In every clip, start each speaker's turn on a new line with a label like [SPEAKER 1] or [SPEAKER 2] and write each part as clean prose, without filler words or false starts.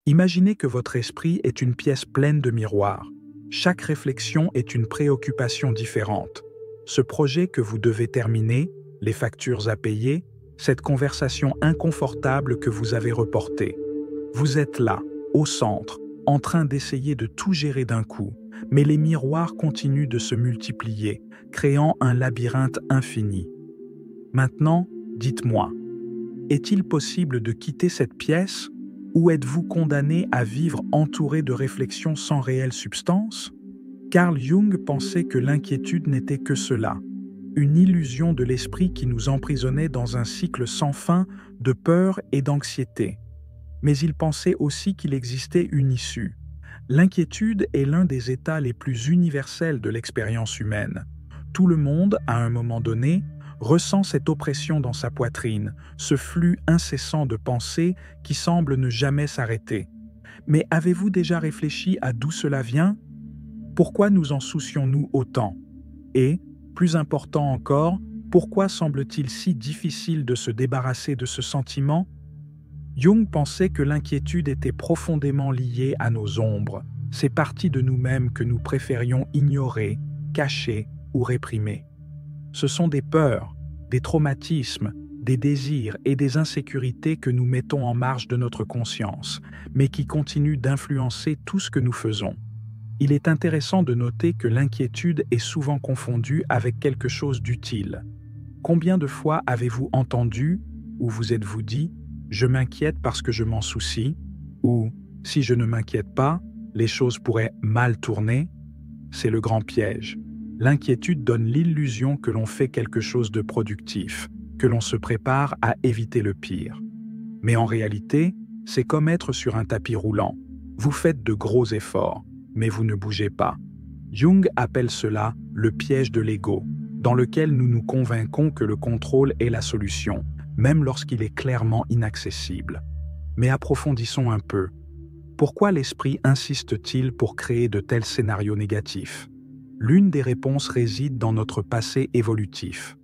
[SPEAKER 1] Imaginez que votre esprit est une pièce pleine de miroirs. Chaque réflexion est une préoccupation différente. Ce projet que vous devez terminer, les factures à payer, cette conversation inconfortable que vous avez reportée. Vous êtes là, au centre, en train d'essayer de tout gérer d'un coup, mais les miroirs continuent de se multiplier, créant un labyrinthe infini. Maintenant, dites-moi, est-il possible de quitter cette pièce ou êtes-vous condamné à vivre entouré de réflexions sans réelle substance? Carl Jung pensait que l'inquiétude n'était que cela, une illusion de l'esprit qui nous emprisonnait dans un cycle sans fin de peur et d'anxiété. Mais il pensait aussi qu'il existait une issue. L'inquiétude est l'un des états les plus universels de l'expérience humaine. Tout le monde, à un moment donné, ressent cette oppression dans sa poitrine, ce flux incessant de pensées qui semble ne jamais s'arrêter. Mais avez-vous déjà réfléchi à d'où cela vient? Pourquoi nous en soucions-nous autant? Et, plus important encore, pourquoi semble-t-il si difficile de se débarrasser de ce sentiment? Jung pensait que l'inquiétude était profondément liée à nos ombres, ces parties de nous-mêmes que nous préférions ignorer, cacher ou réprimer. Ce sont des peurs, des traumatismes, des désirs et des insécurités que nous mettons en marge de notre conscience, mais qui continuent d'influencer tout ce que nous faisons. Il est intéressant de noter que l'inquiétude est souvent confondue avec quelque chose d'utile. Combien de fois avez-vous entendu, ou vous êtes-vous dit, « je m'inquiète parce que je m'en soucie » ou « si je ne m'inquiète pas, les choses pourraient mal tourner » C'est le grand piège. L'inquiétude donne l'illusion que l'on fait quelque chose de productif, que l'on se prépare à éviter le pire. Mais en réalité, c'est comme être sur un tapis roulant. Vous faites de gros efforts, mais vous ne bougez pas. Jung appelle cela le piège de l'ego, dans lequel nous nous convainquons que le contrôle est la solution, même lorsqu'il est clairement inaccessible. Mais approfondissons un peu. Pourquoi l'esprit insiste-t-il pour créer de tels scénarios négatifs? L'une des réponses réside dans notre passé évolutif.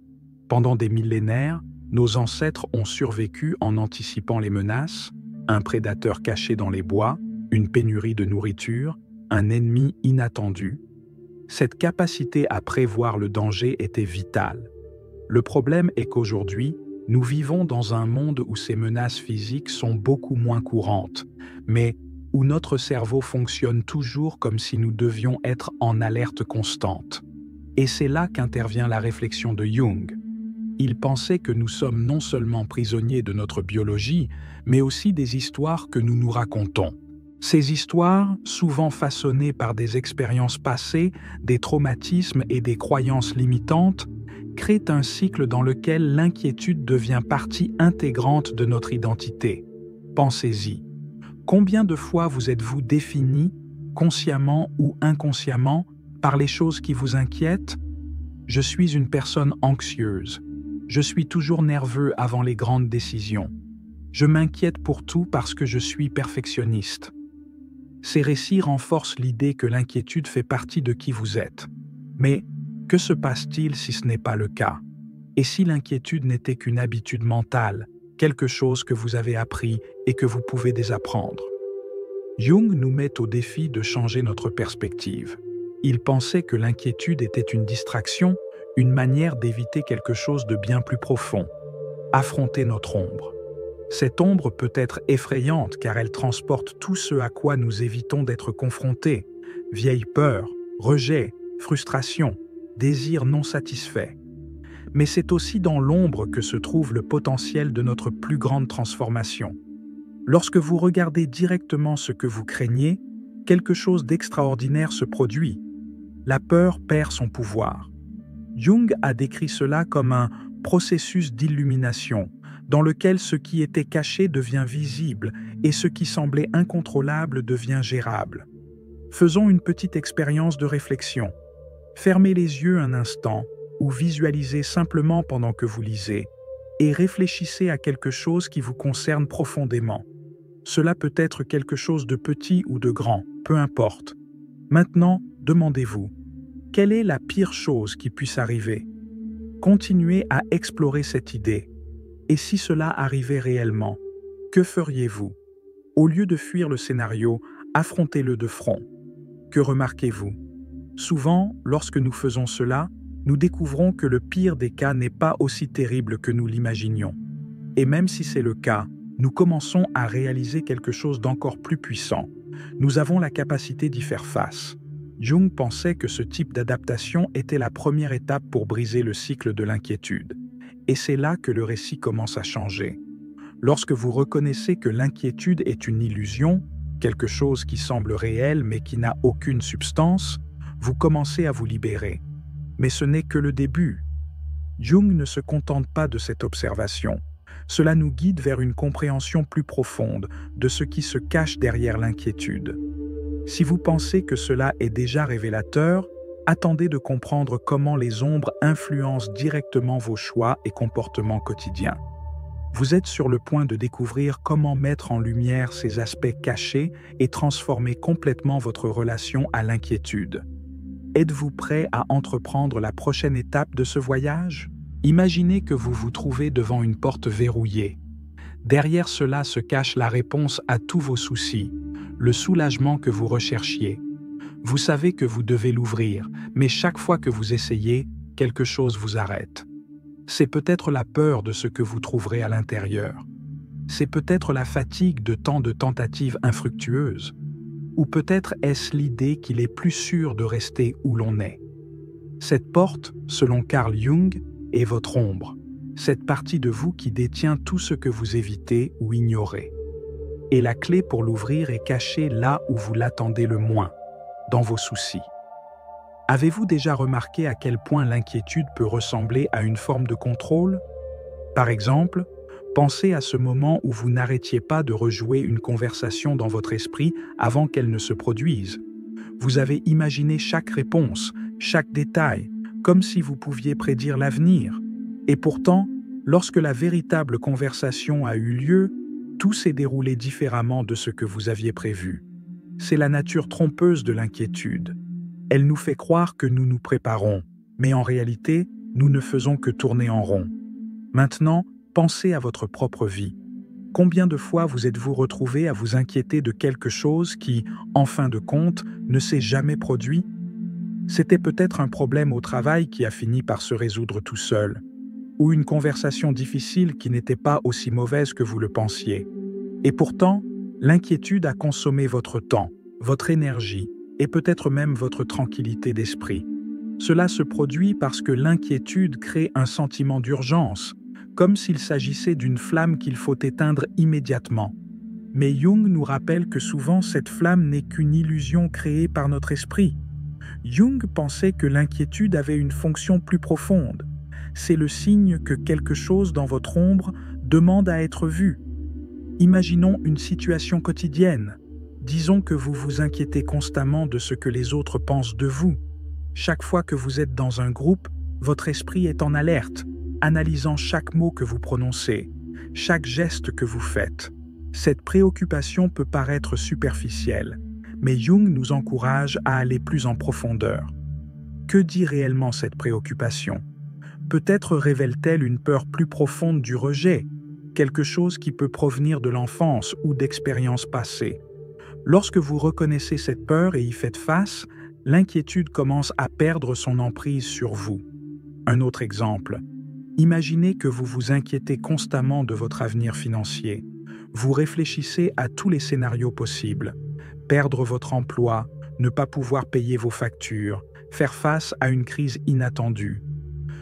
[SPEAKER 1] Pendant des millénaires, nos ancêtres ont survécu en anticipant les menaces, un prédateur caché dans les bois, une pénurie de nourriture, un ennemi inattendu. Cette capacité à prévoir le danger était vitale. Le problème est qu'aujourd'hui, nous vivons dans un monde où ces menaces physiques sont beaucoup moins courantes, mais où notre cerveau fonctionne toujours comme si nous devions être en alerte constante. Et c'est là qu'intervient la réflexion de Jung. Il pensait que nous sommes non seulement prisonniers de notre biologie, mais aussi des histoires que nous nous racontons. Ces histoires, souvent façonnées par des expériences passées, des traumatismes et des croyances limitantes, créent un cycle dans lequel l'inquiétude devient partie intégrante de notre identité. Pensez-y. Combien de fois vous êtes-vous défini, consciemment ou inconsciemment, par les choses qui vous inquiètent? Je suis une personne anxieuse. Je suis toujours nerveux avant les grandes décisions. Je m'inquiète pour tout parce que je suis perfectionniste. Ces récits renforcent l'idée que l'inquiétude fait partie de qui vous êtes. Mais que se passe-t-il si ce n'est pas le cas? Et si l'inquiétude n'était qu'une habitude mentale, quelque chose que vous avez appris et que vous pouvez désapprendre? Jung nous met au défi de changer notre perspective. Il pensait que l'inquiétude était une distraction, une manière d'éviter quelque chose de bien plus profond. Affronter notre ombre. Cette ombre peut être effrayante car elle transporte tout ce à quoi nous évitons d'être confrontés. Vieilles peurs, rejet, frustration, désirs non satisfaits. Mais c'est aussi dans l'ombre que se trouve le potentiel de notre plus grande transformation. Lorsque vous regardez directement ce que vous craignez, quelque chose d'extraordinaire se produit. La peur perd son pouvoir. Jung a décrit cela comme un processus d'illumination, dans lequel ce qui était caché devient visible et ce qui semblait incontrôlable devient gérable. Faisons une petite expérience de réflexion. Fermez les yeux un instant ou visualisez simplement pendant que vous lisez et réfléchissez à quelque chose qui vous concerne profondément. Cela peut être quelque chose de petit ou de grand, peu importe. Maintenant, demandez-vous, quelle est la pire chose qui puisse arriver? Continuez à explorer cette idée. Et si cela arrivait réellement, que feriez-vous? Au lieu de fuir le scénario, affrontez-le de front. Que remarquez-vous? Souvent, lorsque nous faisons cela, nous découvrons que le pire des cas n'est pas aussi terrible que nous l'imaginions. Et même si c'est le cas, nous commençons à réaliser quelque chose d'encore plus puissant. Nous avons la capacité d'y faire face. Jung pensait que ce type d'adaptation était la première étape pour briser le cycle de l'inquiétude. Et c'est là que le récit commence à changer. Lorsque vous reconnaissez que l'inquiétude est une illusion, quelque chose qui semble réel mais qui n'a aucune substance, vous commencez à vous libérer. Mais ce n'est que le début. Jung ne se contente pas de cette observation. Cela nous guide vers une compréhension plus profonde de ce qui se cache derrière l'inquiétude. Si vous pensez que cela est déjà révélateur, attendez de comprendre comment les ombres influencent directement vos choix et comportements quotidiens. Vous êtes sur le point de découvrir comment mettre en lumière ces aspects cachés et transformer complètement votre relation à l'inquiétude. Êtes-vous prêt à entreprendre la prochaine étape de ce voyage? Imaginez que vous vous trouvez devant une porte verrouillée. Derrière cela se cache la réponse à tous vos soucis, le soulagement que vous recherchiez. Vous savez que vous devez l'ouvrir, mais chaque fois que vous essayez, quelque chose vous arrête. C'est peut-être la peur de ce que vous trouverez à l'intérieur. C'est peut-être la fatigue de tant de tentatives infructueuses. Ou peut-être est-ce l'idée qu'il est plus sûr de rester où l'on est. Cette porte, selon Carl Jung, est votre ombre, cette partie de vous qui détient tout ce que vous évitez ou ignorez. Et la clé pour l'ouvrir est cachée là où vous l'attendez le moins, dans vos soucis. Avez-vous déjà remarqué à quel point l'inquiétude peut ressembler à une forme de contrôle? Par exemple, pensez à ce moment où vous n'arrêtiez pas de rejouer une conversation dans votre esprit avant qu'elle ne se produise. Vous avez imaginé chaque réponse, chaque détail, comme si vous pouviez prédire l'avenir. Et pourtant, lorsque la véritable conversation a eu lieu, tout s'est déroulé différemment de ce que vous aviez prévu. C'est la nature trompeuse de l'inquiétude. Elle nous fait croire que nous nous préparons, mais en réalité, nous ne faisons que tourner en rond. Maintenant, pensez à votre propre vie. Combien de fois vous êtes-vous retrouvé à vous inquiéter de quelque chose qui, en fin de compte, ne s'est jamais produit? C'était peut-être un problème au travail qui a fini par se résoudre tout seul, ou une conversation difficile qui n'était pas aussi mauvaise que vous le pensiez. Et pourtant, l'inquiétude a consommé votre temps, votre énergie, et peut-être même votre tranquillité d'esprit. Cela se produit parce que l'inquiétude crée un sentiment d'urgence, comme s'il s'agissait d'une flamme qu'il faut éteindre immédiatement. Mais Jung nous rappelle que souvent cette flamme n'est qu'une illusion créée par notre esprit. Jung pensait que l'inquiétude avait une fonction plus profonde. C'est le signe que quelque chose dans votre ombre demande à être vu. Imaginons une situation quotidienne. Disons que vous vous inquiétez constamment de ce que les autres pensent de vous. Chaque fois que vous êtes dans un groupe, votre esprit est en alerte, analysant chaque mot que vous prononcez, chaque geste que vous faites. Cette préoccupation peut paraître superficielle, mais Jung nous encourage à aller plus en profondeur. Que dit réellement cette préoccupation? Peut-être révèle-t-elle une peur plus profonde du rejet, quelque chose qui peut provenir de l'enfance ou d'expériences passées. Lorsque vous reconnaissez cette peur et y faites face, l'inquiétude commence à perdre son emprise sur vous. Un autre exemple. Imaginez que vous vous inquiétez constamment de votre avenir financier. Vous réfléchissez à tous les scénarios possibles. Perdre votre emploi, ne pas pouvoir payer vos factures, faire face à une crise inattendue.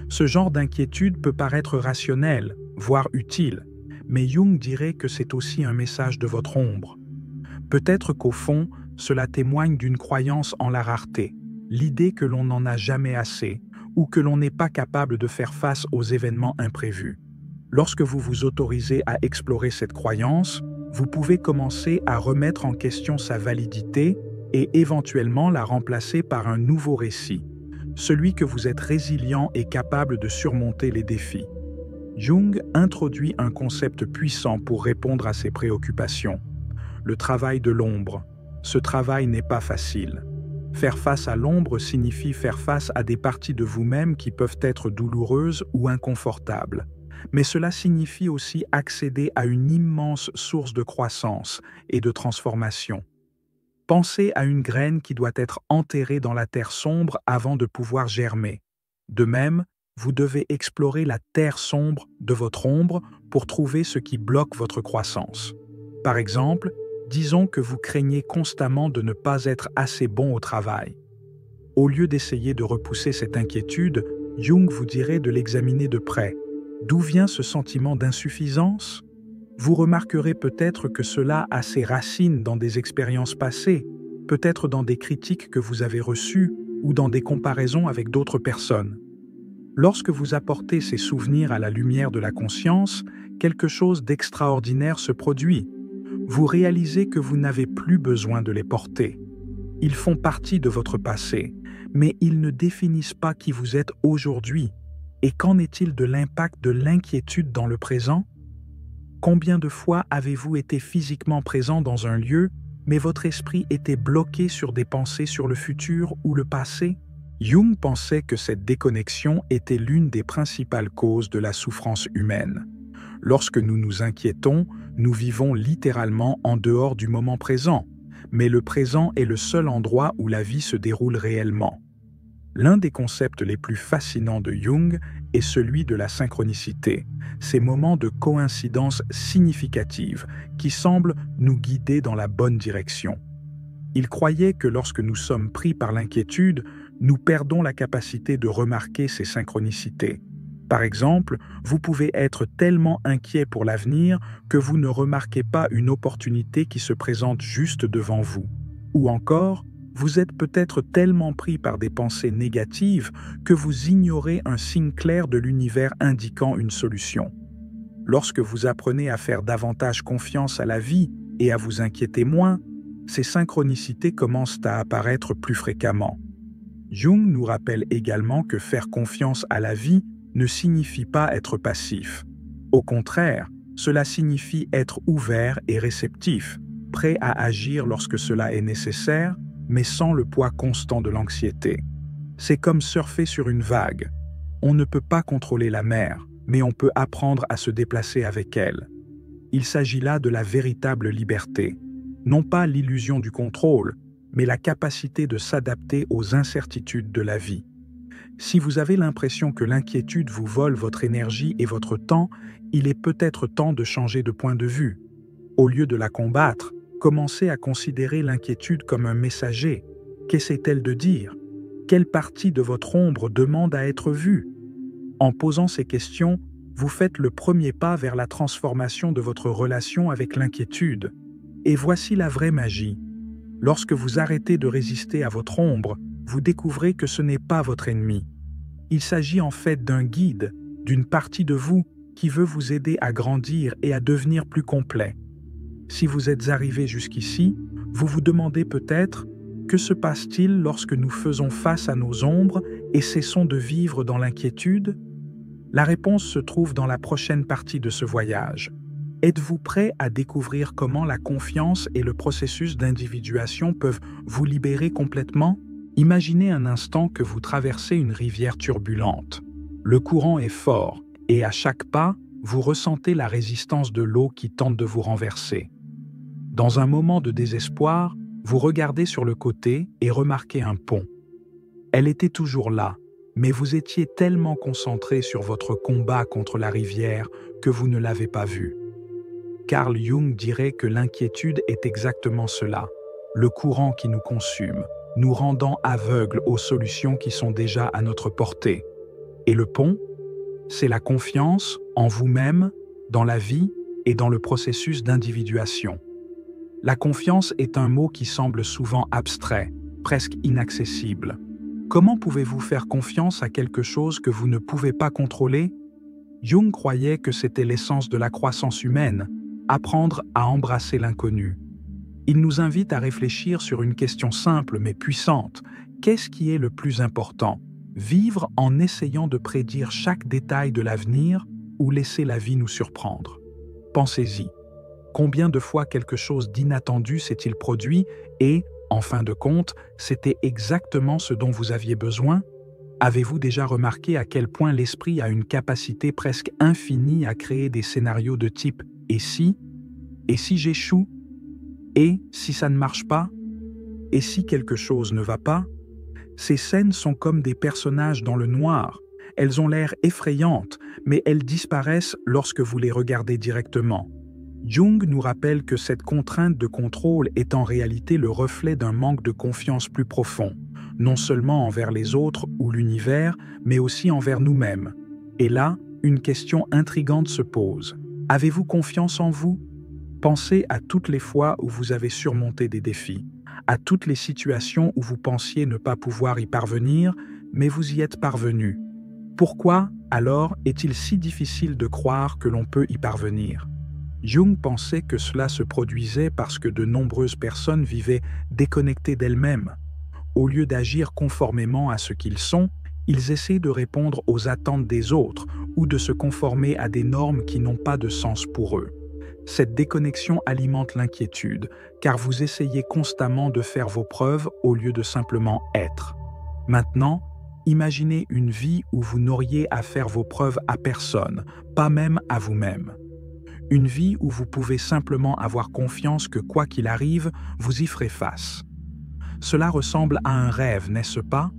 [SPEAKER 1] Ce genre d'inquiétude peut paraître rationnel, voire utile, mais Jung dirait que c'est aussi un message de votre ombre. Peut-être qu'au fond, cela témoigne d'une croyance en la rareté, l'idée que l'on n'en a jamais assez, ou que l'on n'est pas capable de faire face aux événements imprévus. Lorsque vous vous autorisez à explorer cette croyance, vous pouvez commencer à remettre en question sa validité et éventuellement la remplacer par un nouveau récit, celui que vous êtes résilient et capable de surmonter les défis. Jung introduit un concept puissant pour répondre à ces préoccupations. Le travail de l'ombre. Ce travail n'est pas facile. Faire face à l'ombre signifie faire face à des parties de vous-même qui peuvent être douloureuses ou inconfortables. mais cela signifie aussi accéder à une immense source de croissance et de transformation. Pensez à une graine qui doit être enterrée dans la terre sombre avant de pouvoir germer. De même, vous devez explorer la terre sombre de votre ombre pour trouver ce qui bloque votre croissance. Par exemple, disons que vous craignez constamment de ne pas être assez bon au travail. Au lieu d'essayer de repousser cette inquiétude, Jung vous dirait de l'examiner de près. D'où vient ce sentiment d'insuffisance? Vous remarquerez peut-être que cela a ses racines dans des expériences passées, peut-être dans des critiques que vous avez reçues ou dans des comparaisons avec d'autres personnes. Lorsque vous apportez ces souvenirs à la lumière de la conscience, quelque chose d'extraordinaire se produit. Vous réalisez que vous n'avez plus besoin de les porter. Ils font partie de votre passé, mais ils ne définissent pas qui vous êtes aujourd'hui. Et qu'en est-il de l'impact de l'inquiétude dans le présent? Combien de fois avez-vous été physiquement présent dans un lieu, mais votre esprit était bloqué sur des pensées sur le futur ou le passé? Jung pensait que cette déconnexion était l'une des principales causes de la souffrance humaine. Lorsque nous nous inquiétons, nous vivons littéralement en dehors du moment présent, mais le présent est le seul endroit où la vie se déroule réellement. L'un des concepts les plus fascinants de Jung est celui de la synchronicité, ces moments de coïncidence significative qui semblent nous guider dans la bonne direction. Il croyait que lorsque nous sommes pris par l'inquiétude, nous perdons la capacité de remarquer ces synchronicités. Par exemple, vous pouvez être tellement inquiet pour l'avenir que vous ne remarquez pas une opportunité qui se présente juste devant vous. Ou encore, vous êtes peut-être tellement pris par des pensées négatives que vous ignorez un signe clair de l'univers indiquant une solution. Lorsque vous apprenez à faire davantage confiance à la vie et à vous inquiéter moins, ces synchronicités commencent à apparaître plus fréquemment. Jung nous rappelle également que faire confiance à la vie ne signifie pas être passif. Au contraire, cela signifie être ouvert et réceptif, prêt à agir lorsque cela est nécessaire, mais sans le poids constant de l'anxiété. C'est comme surfer sur une vague. On ne peut pas contrôler la mer, mais on peut apprendre à se déplacer avec elle. Il s'agit là de la véritable liberté. Non pas l'illusion du contrôle, mais la capacité de s'adapter aux incertitudes de la vie. Si vous avez l'impression que l'inquiétude vous vole votre énergie et votre temps, il est peut-être temps de changer de point de vue. Au lieu de la combattre, commencez à considérer l'inquiétude comme un messager. Qu'essaie-t-elle de dire? Quelle partie de votre ombre demande à être vue? En posant ces questions, vous faites le premier pas vers la transformation de votre relation avec l'inquiétude. Et voici la vraie magie. Lorsque vous arrêtez de résister à votre ombre, vous découvrez que ce n'est pas votre ennemi. Il s'agit en fait d'un guide, d'une partie de vous qui veut vous aider à grandir et à devenir plus complet. Si vous êtes arrivé jusqu'ici, vous vous demandez peut-être « Que se passe-t-il lorsque nous faisons face à nos ombres et cessons de vivre dans l'inquiétude ?» La réponse se trouve dans la prochaine partie de ce voyage. Êtes-vous prêt à découvrir comment la confiance et le processus d'individuation peuvent vous libérer complètement? Imaginez un instant que vous traversez une rivière turbulente. Le courant est fort et à chaque pas, vous ressentez la résistance de l'eau qui tente de vous renverser. Dans un moment de désespoir, vous regardez sur le côté et remarquez un pont. Elle était toujours là, mais vous étiez tellement concentré sur votre combat contre la rivière que vous ne l'avez pas vue. Carl Jung dirait que l'inquiétude est exactement cela, le courant qui nous consume, nous rendant aveugles aux solutions qui sont déjà à notre portée. Et le pont, c'est la confiance en vous-même, dans la vie et dans le processus d'individuation. La confiance est un mot qui semble souvent abstrait, presque inaccessible. Comment pouvez-vous faire confiance à quelque chose que vous ne pouvez pas contrôler? Jung croyait que c'était l'essence de la croissance humaine, apprendre à embrasser l'inconnu. Il nous invite à réfléchir sur une question simple mais puissante. Qu'est-ce qui est le plus important? Vivre en essayant de prédire chaque détail de l'avenir ou laisser la vie nous surprendre? Pensez-y. Combien de fois quelque chose d'inattendu s'est-il produit et, en fin de compte, c'était exactement ce dont vous aviez besoin? Avez-vous déjà remarqué à quel point l'esprit a une capacité presque infinie à créer des scénarios de type « et si » ? Et si j'échoue ? Et si ça ne marche pas ? Et si quelque chose ne va pas ? Ces scènes sont comme des personnages dans le noir. Elles ont l'air effrayantes, mais elles disparaissent lorsque vous les regardez directement. Jung nous rappelle que cette contrainte de contrôle est en réalité le reflet d'un manque de confiance plus profond, non seulement envers les autres ou l'univers, mais aussi envers nous-mêmes. Et là, une question intrigante se pose. Avez-vous confiance en vous ? Pensez à toutes les fois où vous avez surmonté des défis, à toutes les situations où vous pensiez ne pas pouvoir y parvenir, mais vous y êtes parvenu. Pourquoi, alors, est-il si difficile de croire que l'on peut y parvenir ? Jung pensait que cela se produisait parce que de nombreuses personnes vivaient déconnectées d'elles-mêmes. Au lieu d'agir conformément à ce qu'ils sont, ils essaient de répondre aux attentes des autres ou de se conformer à des normes qui n'ont pas de sens pour eux. Cette déconnexion alimente l'inquiétude, car vous essayez constamment de faire vos preuves au lieu de simplement être. Maintenant, imaginez une vie où vous n'auriez à faire vos preuves à personne, pas même à vous-même. Une vie où vous pouvez simplement avoir confiance que quoi qu'il arrive, vous y ferez face. Cela ressemble à un rêve, n'est-ce pas ?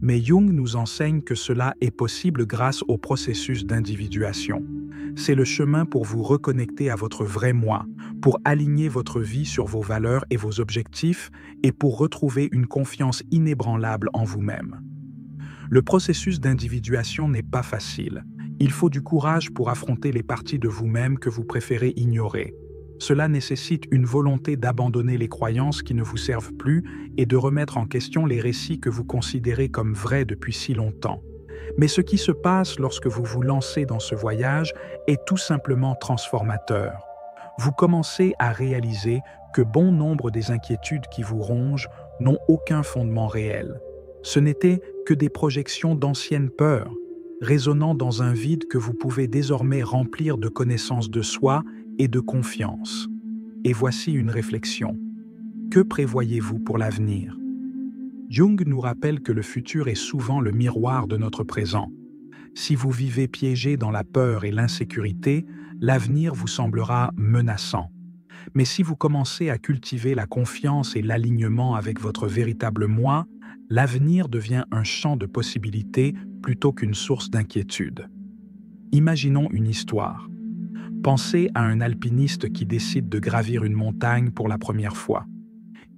[SPEAKER 1] Mais Jung nous enseigne que cela est possible grâce au processus d'individuation. C'est le chemin pour vous reconnecter à votre vrai moi, pour aligner votre vie sur vos valeurs et vos objectifs et pour retrouver une confiance inébranlable en vous-même. Le processus d'individuation n'est pas facile. Il faut du courage pour affronter les parties de vous-même que vous préférez ignorer. Cela nécessite une volonté d'abandonner les croyances qui ne vous servent plus et de remettre en question les récits que vous considérez comme vrais depuis si longtemps. Mais ce qui se passe lorsque vous vous lancez dans ce voyage est tout simplement transformateur. Vous commencez à réaliser que bon nombre des inquiétudes qui vous rongent n'ont aucun fondement réel. Ce n'étaient que des projections d'anciennes peurs, résonnant dans un vide que vous pouvez désormais remplir de connaissance de soi et de confiance. Et voici une réflexion. Que prévoyez-vous pour l'avenir ? Jung nous rappelle que le futur est souvent le miroir de notre présent. Si vous vivez piégé dans la peur et l'insécurité, l'avenir vous semblera menaçant. Mais si vous commencez à cultiver la confiance et l'alignement avec votre véritable moi, l'avenir devient un champ de possibilités plutôt qu'une source d'inquiétude. Imaginons une histoire. Pensez à un alpiniste qui décide de gravir une montagne pour la première fois.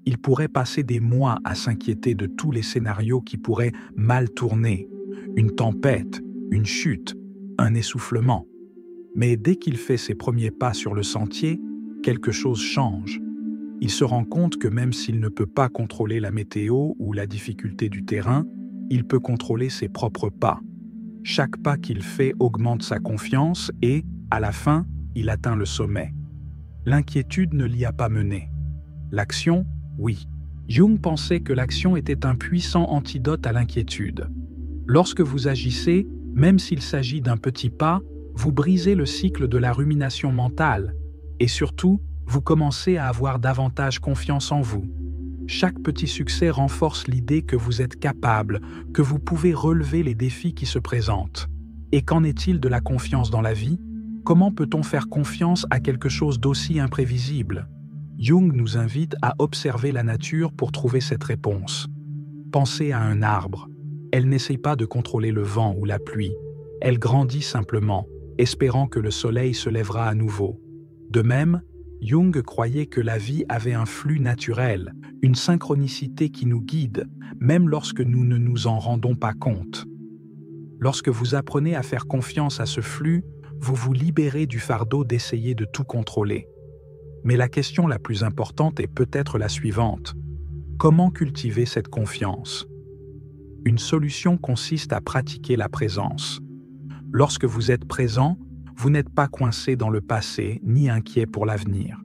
[SPEAKER 1] Il pourrait passer des mois à s'inquiéter de tous les scénarios qui pourraient mal tourner. Une tempête, une chute, un essoufflement. Mais dès qu'il fait ses premiers pas sur le sentier, quelque chose change. Il se rend compte que même s'il ne peut pas contrôler la météo ou la difficulté du terrain, il peut contrôler ses propres pas. Chaque pas qu'il fait augmente sa confiance et, à la fin, il atteint le sommet. L'inquiétude ne l'y a pas mené. L'action, oui. Jung pensait que l'action était un puissant antidote à l'inquiétude. Lorsque vous agissez, même s'il s'agit d'un petit pas, vous brisez le cycle de la rumination mentale et surtout, vous commencez à avoir davantage confiance en vous. Chaque petit succès renforce l'idée que vous êtes capable, que vous pouvez relever les défis qui se présentent. Et qu'en est-il de la confiance dans la vie ? Comment peut-on faire confiance à quelque chose d'aussi imprévisible ? Jung nous invite à observer la nature pour trouver cette réponse. Pensez à un arbre. Elle n'essaye pas de contrôler le vent ou la pluie. Elle grandit simplement, espérant que le soleil se lèvera à nouveau. De même, Jung croyait que la vie avait un flux naturel, une synchronicité qui nous guide, même lorsque nous ne nous en rendons pas compte. Lorsque vous apprenez à faire confiance à ce flux, vous vous libérez du fardeau d'essayer de tout contrôler. Mais la question la plus importante est peut-être la suivante. Comment cultiver cette confiance ? Une solution consiste à pratiquer la présence. Lorsque vous êtes présent, vous n'êtes pas coincé dans le passé ni inquiet pour l'avenir.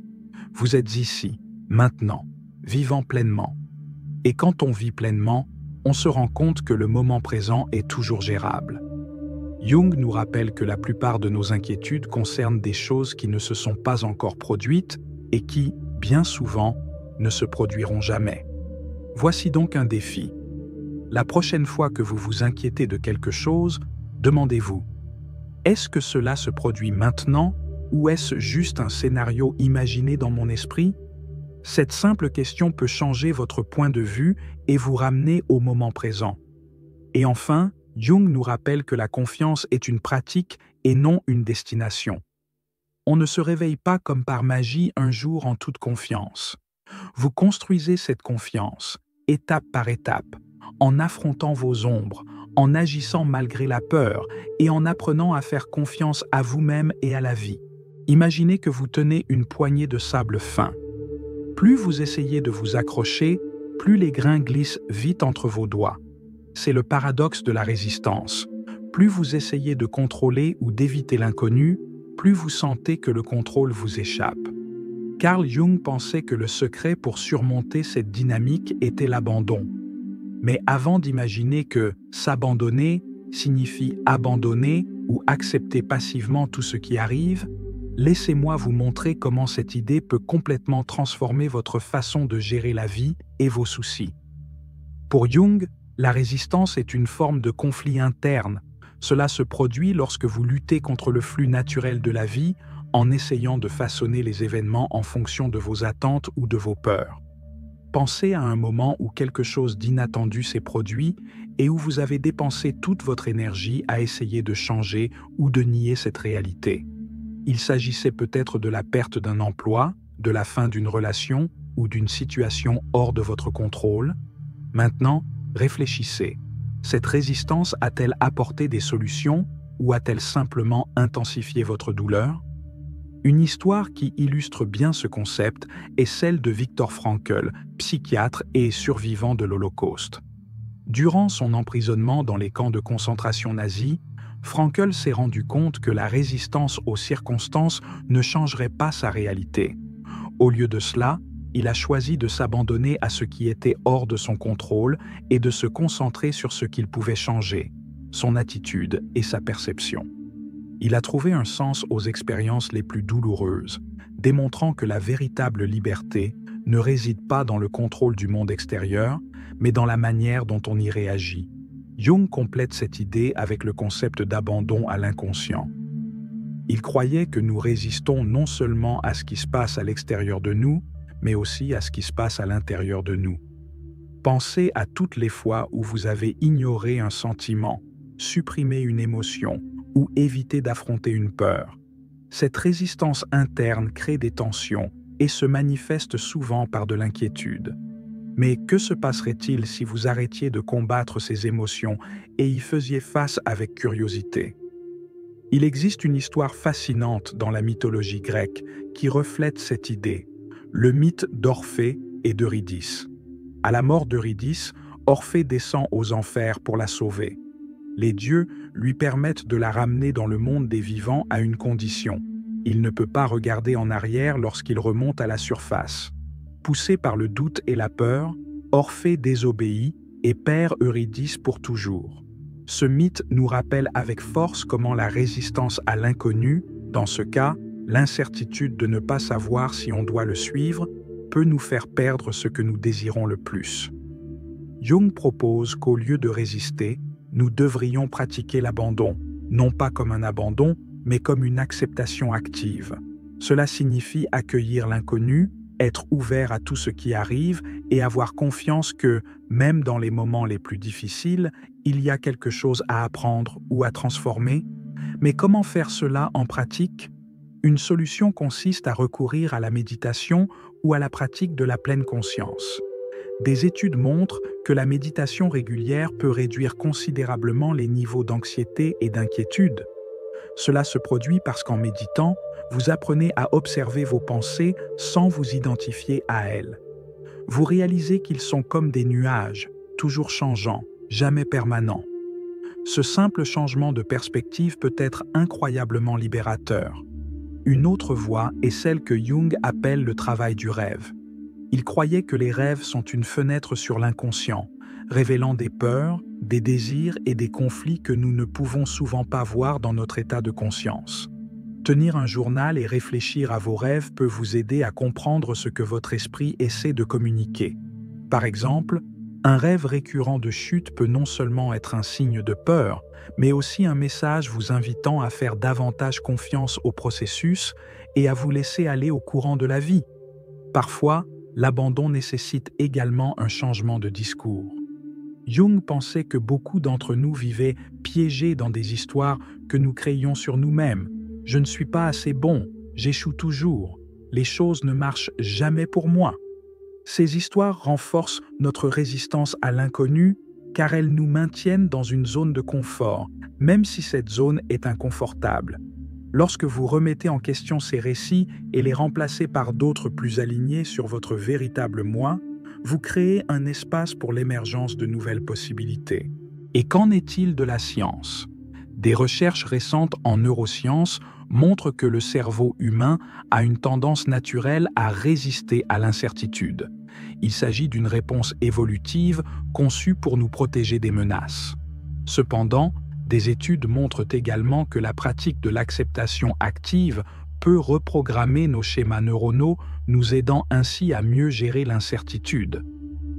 [SPEAKER 1] Vous êtes ici, maintenant, vivant pleinement. Et quand on vit pleinement, on se rend compte que le moment présent est toujours gérable. Jung nous rappelle que la plupart de nos inquiétudes concernent des choses qui ne se sont pas encore produites et qui, bien souvent, ne se produiront jamais. Voici donc un défi. La prochaine fois que vous vous inquiétez de quelque chose, demandez-vous: est-ce que cela se produit maintenant ou est-ce juste un scénario imaginé dans mon esprit? Cette simple question peut changer votre point de vue et vous ramener au moment présent. Et enfin, Jung nous rappelle que la confiance est une pratique et non une destination. On ne se réveille pas comme par magie un jour en toute confiance. Vous construisez cette confiance, étape par étape, en affrontant vos ombres, en agissant malgré la peur et en apprenant à faire confiance à vous-même et à la vie. Imaginez que vous tenez une poignée de sable fin. Plus vous essayez de vous accrocher, plus les grains glissent vite entre vos doigts. C'est le paradoxe de la résistance. Plus vous essayez de contrôler ou d'éviter l'inconnu, plus vous sentez que le contrôle vous échappe. Carl Jung pensait que le secret pour surmonter cette dynamique était l'abandon. Mais avant d'imaginer que s'abandonner signifie abandonner ou accepter passivement tout ce qui arrive, laissez-moi vous montrer comment cette idée peut complètement transformer votre façon de gérer la vie et vos soucis. Pour Jung, la résistance est une forme de conflit interne. Cela se produit lorsque vous luttez contre le flux naturel de la vie en essayant de façonner les événements en fonction de vos attentes ou de vos peurs. Pensez à un moment où quelque chose d'inattendu s'est produit et où vous avez dépensé toute votre énergie à essayer de changer ou de nier cette réalité. Il s'agissait peut-être de la perte d'un emploi, de la fin d'une relation ou d'une situation hors de votre contrôle. Maintenant, réfléchissez. Cette résistance a-t-elle apporté des solutions ou a-t-elle simplement intensifié votre douleur? Une histoire qui illustre bien ce concept est celle de Viktor Frankl, psychiatre et survivant de l'Holocauste. Durant son emprisonnement dans les camps de concentration nazis, Frankl s'est rendu compte que la résistance aux circonstances ne changerait pas sa réalité. Au lieu de cela, il a choisi de s'abandonner à ce qui était hors de son contrôle et de se concentrer sur ce qu'il pouvait changer, son attitude et sa perception. Il a trouvé un sens aux expériences les plus douloureuses, démontrant que la véritable liberté ne réside pas dans le contrôle du monde extérieur, mais dans la manière dont on y réagit. Jung complète cette idée avec le concept d'abandon à l'inconscient. Il croyait que nous résistons non seulement à ce qui se passe à l'extérieur de nous, mais aussi à ce qui se passe à l'intérieur de nous. Pensez à toutes les fois où vous avez ignoré un sentiment, supprimé une émotion ou évité d'affronter une peur. Cette résistance interne crée des tensions et se manifeste souvent par de l'inquiétude. Mais que se passerait-il si vous arrêtiez de combattre ces émotions et y faisiez face avec curiosité? Il existe une histoire fascinante dans la mythologie grecque qui reflète cette idée, le mythe d'Orphée et d'Eurydice. À la mort d'Eurydice, Orphée descend aux enfers pour la sauver. Les dieux lui permettent de la ramener dans le monde des vivants à une condition. Il ne peut pas regarder en arrière lorsqu'il remonte à la surface. Poussé par le doute et la peur, Orphée désobéit et perd Eurydice pour toujours. Ce mythe nous rappelle avec force comment la résistance à l'inconnu, dans ce cas, l'incertitude de ne pas savoir si on doit le suivre, peut nous faire perdre ce que nous désirons le plus. Jung propose qu'au lieu de résister, nous devrions pratiquer l'abandon, non pas comme un abandon, mais comme une acceptation active. Cela signifie accueillir l'inconnu, être ouvert à tout ce qui arrive et avoir confiance que, même dans les moments les plus difficiles, il y a quelque chose à apprendre ou à transformer. Mais comment faire cela en pratique? Une solution consiste à recourir à la méditation ou à la pratique de la pleine conscience. Des études montrent que la méditation régulière peut réduire considérablement les niveaux d'anxiété et d'inquiétude. Cela se produit parce qu'en méditant, vous apprenez à observer vos pensées sans vous identifier à elles. Vous réalisez qu'ils sont comme des nuages, toujours changeants, jamais permanents. Ce simple changement de perspective peut être incroyablement libérateur. Une autre voie est celle que Jung appelle le travail du rêve. Il croyait que les rêves sont une fenêtre sur l'inconscient, révélant des peurs, des désirs et des conflits que nous ne pouvons souvent pas voir dans notre état de conscience. Tenir un journal et réfléchir à vos rêves peut vous aider à comprendre ce que votre esprit essaie de communiquer. Par exemple, Un rêve récurrent de chute peut non seulement être un signe de peur, mais aussi un message vous invitant à faire davantage confiance au processus et à vous laisser aller au courant de la vie. Parfois, l'abandon nécessite également un changement de discours. Jung pensait que beaucoup d'entre nous vivaient piégés dans des histoires que nous créions sur nous-mêmes. Je ne suis pas assez bon, j'échoue toujours, les choses ne marchent jamais pour moi. Ces histoires renforcent notre résistance à l'inconnu car elles nous maintiennent dans une zone de confort, même si cette zone est inconfortable. Lorsque vous remettez en question ces récits et les remplacez par d'autres plus alignés sur votre véritable moi, vous créez un espace pour l'émergence de nouvelles possibilités. Et qu'en est-il de la science? Des recherches récentes en neurosciences montrent que le cerveau humain a une tendance naturelle à résister à l'incertitude. Il s'agit d'une réponse évolutive conçue pour nous protéger des menaces. Cependant, des études montrent également que la pratique de l'acceptation active peut reprogrammer nos schémas neuronaux, nous aidant ainsi à mieux gérer l'incertitude.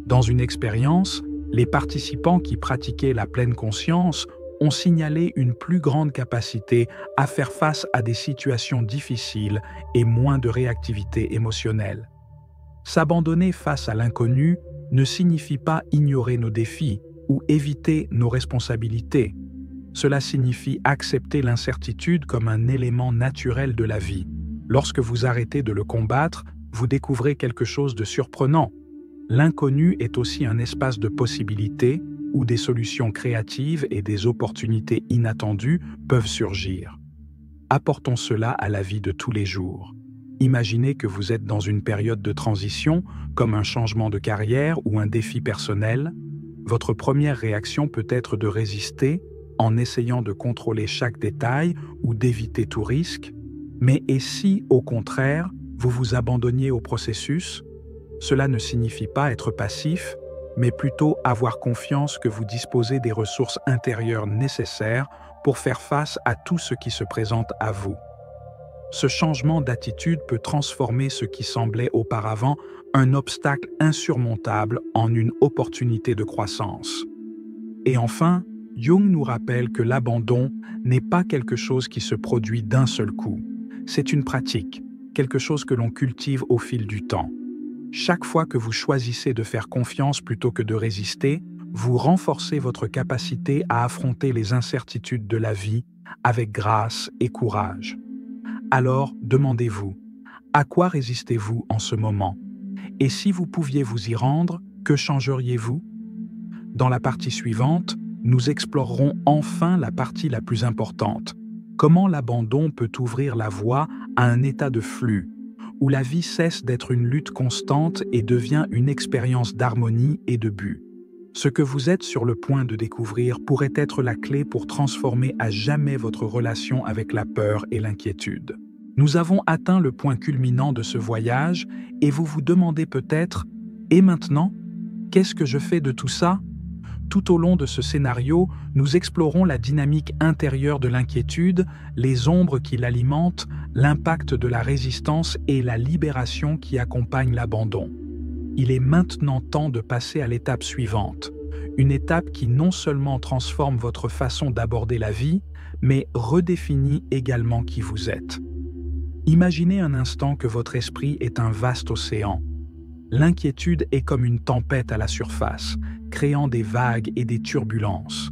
[SPEAKER 1] Dans une expérience, les participants qui pratiquaient la pleine conscience ont signalé une plus grande capacité à faire face à des situations difficiles et moins de réactivité émotionnelle. S'abandonner face à l'inconnu ne signifie pas ignorer nos défis ou éviter nos responsabilités. Cela signifie accepter l'incertitude comme un élément naturel de la vie. Lorsque vous arrêtez de le combattre, vous découvrez quelque chose de surprenant. L'inconnu est aussi un espace de possibilités où des solutions créatives et des opportunités inattendues peuvent surgir. Apportons cela à la vie de tous les jours. Imaginez que vous êtes dans une période de transition, comme un changement de carrière ou un défi personnel. Votre première réaction peut être de résister, en essayant de contrôler chaque détail ou d'éviter tout risque. Mais et si, au contraire, vous vous abandonniez au processus? Cela ne signifie pas être passif, mais plutôt avoir confiance que vous disposez des ressources intérieures nécessaires pour faire face à tout ce qui se présente à vous. Ce changement d'attitude peut transformer ce qui semblait auparavant un obstacle insurmontable en une opportunité de croissance. Et enfin, Jung nous rappelle que l'abandon n'est pas quelque chose qui se produit d'un seul coup. C'est une pratique, quelque chose que l'on cultive au fil du temps. Chaque fois que vous choisissez de faire confiance plutôt que de résister, vous renforcez votre capacité à affronter les incertitudes de la vie avec grâce et courage. Alors, demandez-vous, à quoi résistez-vous en ce moment? Et si vous pouviez vous y rendre, que changeriez-vous? Dans la partie suivante, nous explorerons enfin la partie la plus importante. Comment l'abandon peut ouvrir la voie à un état de flux, où la vie cesse d'être une lutte constante et devient une expérience d'harmonie et de but. Ce que vous êtes sur le point de découvrir pourrait être la clé pour transformer à jamais votre relation avec la peur et l'inquiétude. Nous avons atteint le point culminant de ce voyage et vous vous demandez peut-être « Et maintenant? Qu'est-ce que je fais de tout ça ?» Tout au long de ce scénario, nous explorons la dynamique intérieure de l'inquiétude, les ombres qui l'alimentent, l'impact de la résistance et la libération qui accompagne l'abandon. Il est maintenant temps de passer à l'étape suivante, une étape qui non seulement transforme votre façon d'aborder la vie, mais redéfinit également qui vous êtes. Imaginez un instant que votre esprit est un vaste océan. L'inquiétude est comme une tempête à la surface, créant des vagues et des turbulences.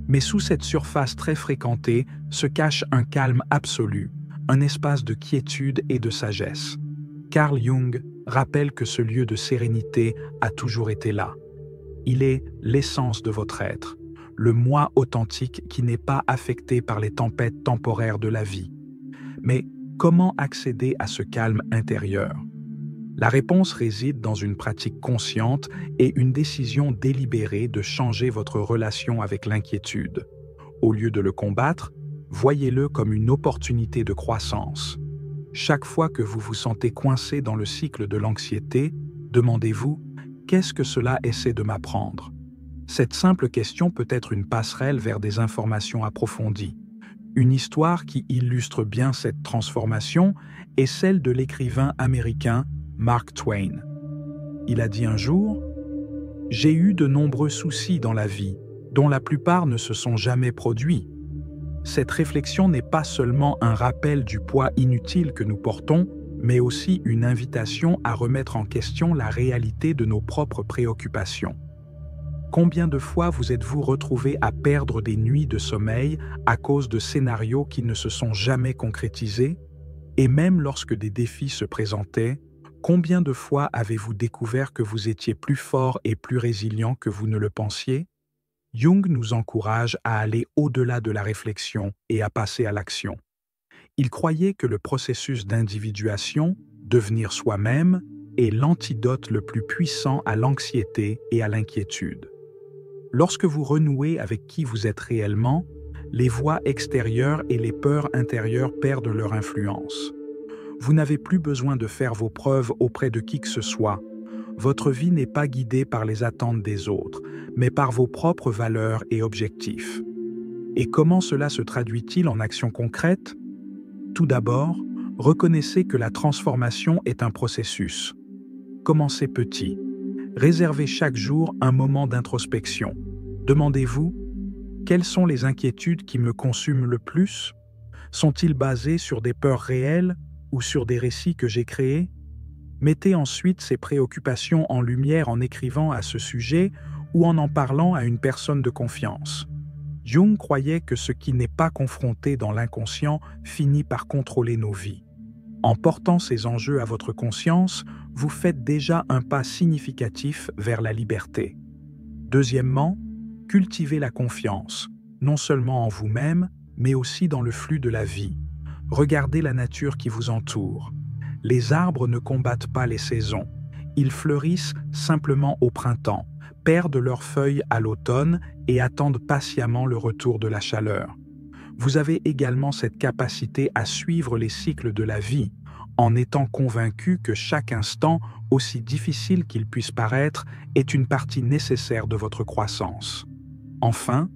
[SPEAKER 1] Mais sous cette surface très fréquentée se cache un calme absolu, un espace de quiétude et de sagesse. Carl Jung rappelle que ce lieu de sérénité a toujours été là. Il est l'essence de votre être, le moi authentique qui n'est pas affecté par les tempêtes temporaires de la vie. Mais comment accéder à ce calme intérieur? La réponse réside dans une pratique consciente et une décision délibérée de changer votre relation avec l'inquiétude. Au lieu de le combattre, voyez-le comme une opportunité de croissance. Chaque fois que vous vous sentez coincé dans le cycle de l'anxiété, demandez-vous « Qu'est-ce que cela essaie de m'apprendre ?» Cette simple question peut être une passerelle vers des informations approfondies. Une histoire qui illustre bien cette transformation est celle de l'écrivain américain Mark Twain. Il a dit un jour J'ai eu de nombreux soucis dans la vie, dont la plupart ne se sont jamais produits. Cette réflexion n'est pas seulement un rappel du poids inutile que nous portons, mais aussi une invitation à remettre en question la réalité de nos propres préoccupations. Combien de fois vous êtes-vous retrouvé à perdre des nuits de sommeil à cause de scénarios qui ne se sont jamais concrétisés? Et même lorsque des défis se présentaient, combien de fois avez-vous découvert que vous étiez plus fort et plus résilient que vous ne le pensiez? Jung nous encourage à aller au-delà de la réflexion et à passer à l'action. Il croyait que le processus d'individuation, devenir soi-même, est l'antidote le plus puissant à l'anxiété et à l'inquiétude. Lorsque vous renouez avec qui vous êtes réellement, les voix extérieures et les peurs intérieures perdent leur influence. Vous n'avez plus besoin de faire vos preuves auprès de qui que ce soit. Votre vie n'est pas guidée par les attentes des autres, mais par vos propres valeurs et objectifs. Et comment cela se traduit-il en actions concrètes? Tout d'abord, reconnaissez que la transformation est un processus. Commencez petit. Réservez chaque jour un moment d'introspection. Demandez-vous, quelles sont les inquiétudes qui me consument le plus? Sont-ils basés sur des peurs réelles ou sur des récits que j'ai créés? Mettez ensuite ces préoccupations en lumière en écrivant à ce sujet ou en parlant à une personne de confiance. Jung croyait que ce qui n'est pas confronté dans l'inconscient finit par contrôler nos vies. En portant ces enjeux à votre conscience, vous faites déjà un pas significatif vers la liberté. Deuxièmement, cultivez la confiance, non seulement en vous-même, mais aussi dans le flux de la vie. Regardez la nature qui vous entoure. Les arbres ne combattent pas les saisons. Ils fleurissent simplement au printemps, perdent leurs feuilles à l'automne et attendent patiemment le retour de la chaleur. Vous avez également cette capacité à suivre les cycles de la vie, en étant convaincu que chaque instant, aussi difficile qu'il puisse paraître, est une partie nécessaire de votre croissance. Enfin,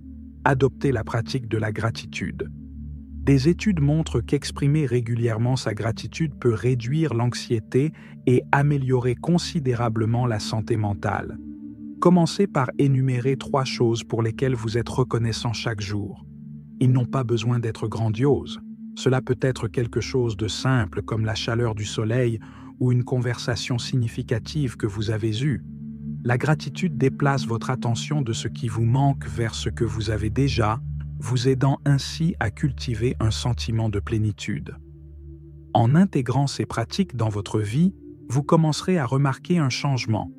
[SPEAKER 1] adoptez la pratique de la gratitude. Des études montrent qu'exprimer régulièrement sa gratitude peut réduire l'anxiété et améliorer considérablement la santé mentale. Commencez par énumérer 3 choses pour lesquelles vous êtes reconnaissant chaque jour. Ils n'ont pas besoin d'être grandioses. Cela peut être quelque chose de simple comme la chaleur du soleil ou une conversation significative que vous avez eue. La gratitude déplace votre attention de ce qui vous manque vers ce que vous avez déjà, vous aidant ainsi à cultiver un sentiment de plénitude. En intégrant ces pratiques dans votre vie, vous commencerez à remarquer un changement.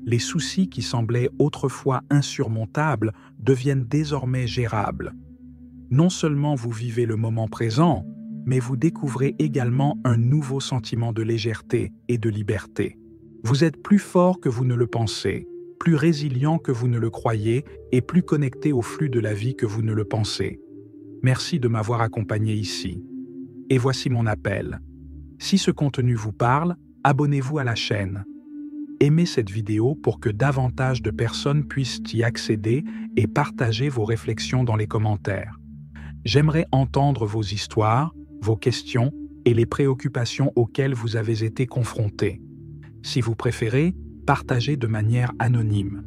[SPEAKER 1] Les soucis qui semblaient autrefois insurmontables deviennent désormais gérables. Non seulement vous vivez le moment présent, mais vous découvrez également un nouveau sentiment de légèreté et de liberté. Vous êtes plus fort que vous ne le pensez, plus résilient que vous ne le croyez et plus connecté au flux de la vie que vous ne le pensez. Merci de m'avoir accompagné ici. Et voici mon appel. Si ce contenu vous parle, abonnez-vous à la chaîne. Aimez cette vidéo pour que davantage de personnes puissent y accéder et partager vos réflexions dans les commentaires. J'aimerais entendre vos histoires, vos questions et les préoccupations auxquelles vous avez été confrontés. Si vous préférez, partagez de manière anonyme.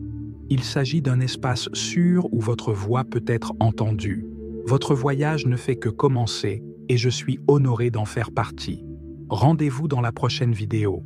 [SPEAKER 1] Il s'agit d'un espace sûr où votre voix peut être entendue. Votre voyage ne fait que commencer et je suis honoré d'en faire partie. Rendez-vous dans la prochaine vidéo.